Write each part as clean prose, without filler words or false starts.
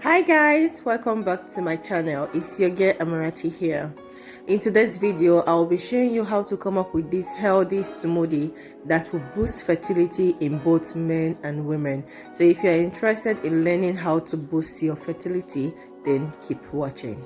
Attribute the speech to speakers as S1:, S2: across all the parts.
S1: Hi guys, welcome back to my channel. It's your girl Amarachi here. In today's video, I will be showing you how to come up with this healthy smoothie that will boost fertility in both men and women. So if you are interested in learning how to boost your fertility, then keep watching.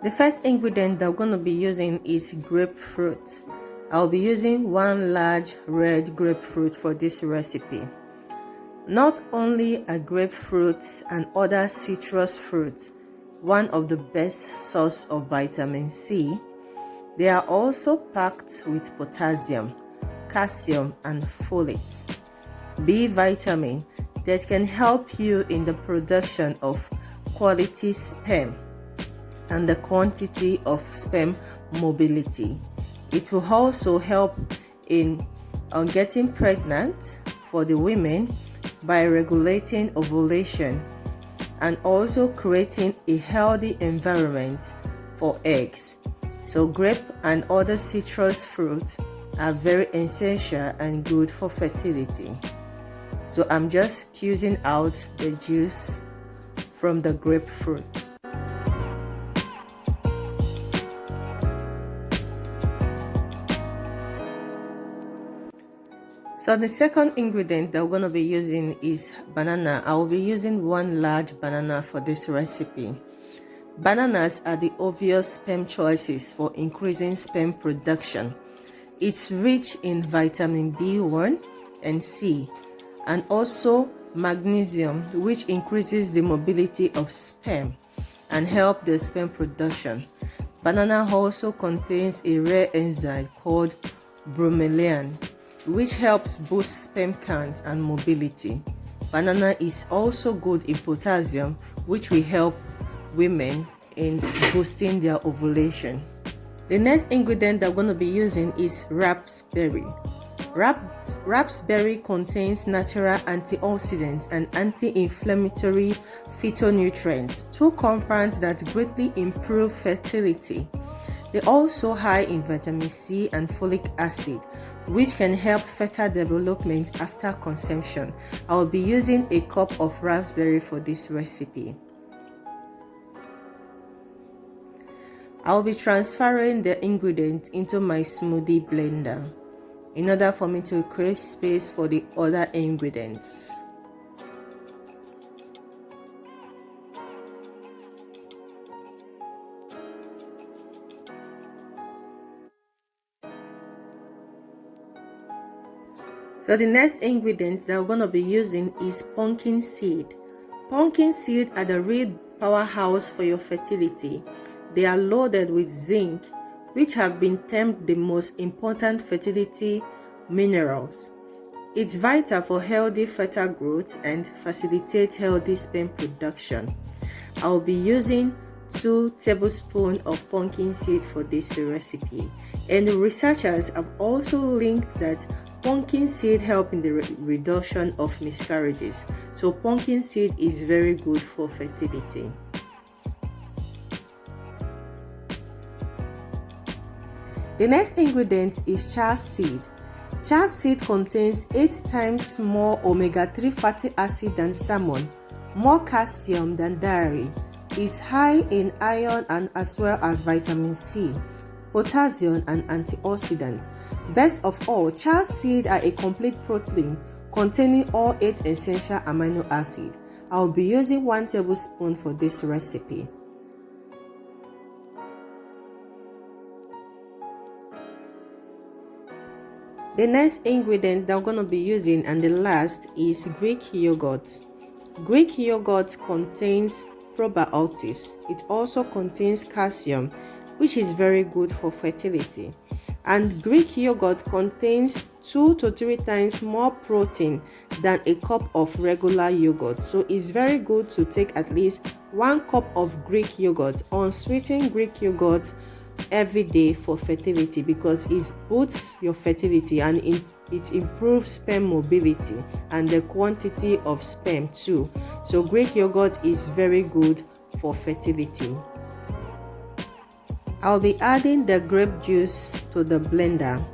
S1: The first ingredient that we're going to be using is grapefruit. I'll be using one large red grapefruit for this recipe. Not only are grapefruits and other citrus fruits one of the best source of vitamin C, they are also packed with potassium, calcium, and folate, B vitamin that can help you in the production of quality sperm and the quantity of sperm mobility. It will also help in getting pregnant for the women by regulating ovulation and also creating a healthy environment for eggs. So grape and other citrus fruits are very essential and good for fertility. So I'm just squeezing out the juice from the grapefruit. So the second ingredient that we're going to be using is banana. I will be using one large banana for this recipe. Bananas are the obvious sperm choices for increasing sperm production. It's rich in vitamin B1 and C, and also magnesium, which increases the mobility of sperm and help the sperm production. Banana also contains a rare enzyme called bromelain, which helps boost sperm count and mobility. Banana is also good in potassium, which will help women in boosting their ovulation. The next ingredient that we're going to be using is raspberry. Raspberry contains natural antioxidants and anti-inflammatory phytonutrients, two compounds that greatly improve fertility. They're also high in vitamin C and folic acid, which can help fertile development after conception. I will be using a cup of raspberry for this recipe. I will be transferring the ingredient into my smoothie blender in order for me to create space for the other ingredients. So the next ingredient that we're going to be using is pumpkin seed. Pumpkin seed are the real powerhouse for your fertility. They are loaded with zinc, which have been termed the most important fertility minerals. It's vital for healthy fertile growth and facilitate healthy sperm production. I will be using 2 tablespoons of pumpkin seed for this recipe. And the researchers have also linked that pumpkin seed help in the reduction of miscarriages. So pumpkin seed is very good for fertility. The next ingredient is chaat seed. Chaat seed contains 8 times more omega-3 fatty acid than salmon, more calcium than dairy, is high in iron and as well as vitamin C, potassium, and antioxidants. Best of all, chaat seed are a complete protein containing all 8 essential amino acids. I will be using 1 tablespoon for this recipe. The next ingredient that we're going to be using and the last is Greek yogurt. Greek yogurt contains probiotics. It also contains calcium, which is very good for fertility. And Greek yogurt contains 2 to 3 times more protein than a cup of regular yogurt. So it's very good to take at least 1 cup of Greek yogurt, unsweetened Greek yogurt, every day for fertility, because it boosts your fertility and it improves sperm mobility and the quantity of sperm too. So Greek yogurt is very good for fertility. I'll be adding the grape juice to the blender.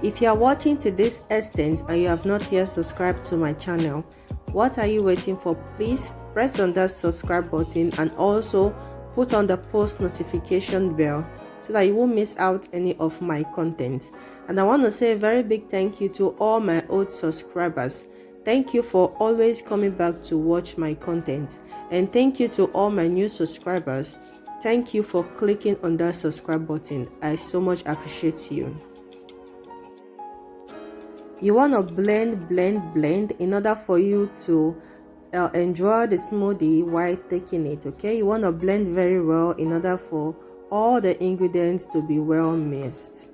S1: If you are watching to this extent and you have not yet subscribed to my channel, what are you waiting for? Please press on that subscribe button and also put on the post notification bell so that you won't miss out any of my content. And I want to say a very big thank you to all my old subscribers. Thank you for always coming back to watch my content. And thank you to all my new subscribers. Thank you for clicking on that subscribe button. I so much appreciate you. You want to blend in order for you to enjoy the smoothie while taking it. Okay, you want to blend very well in order for all the ingredients to be well mixed.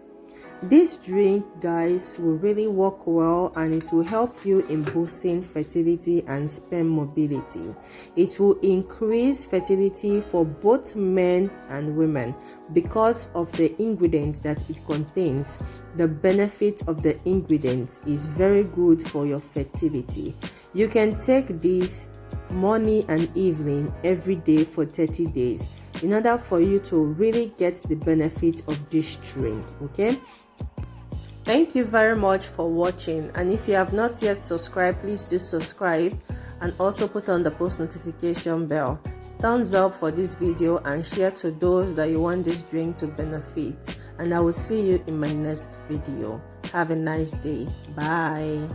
S1: This drink, guys, will really work well and it will help you in boosting fertility and sperm mobility. It will increase fertility for both men and women because of the ingredients that it contains. The benefit of the ingredients is very good for your fertility. You can take this morning and evening every day for 30 days in order for you to really get the benefit of this drink. Okay, thank you very much for watching, and if you have not yet subscribed, please do subscribe and also put on the post notification bell. Thumbs up for this video and share to those that you want this drink to benefit, and I will see you in my next video. Have a nice day. Bye.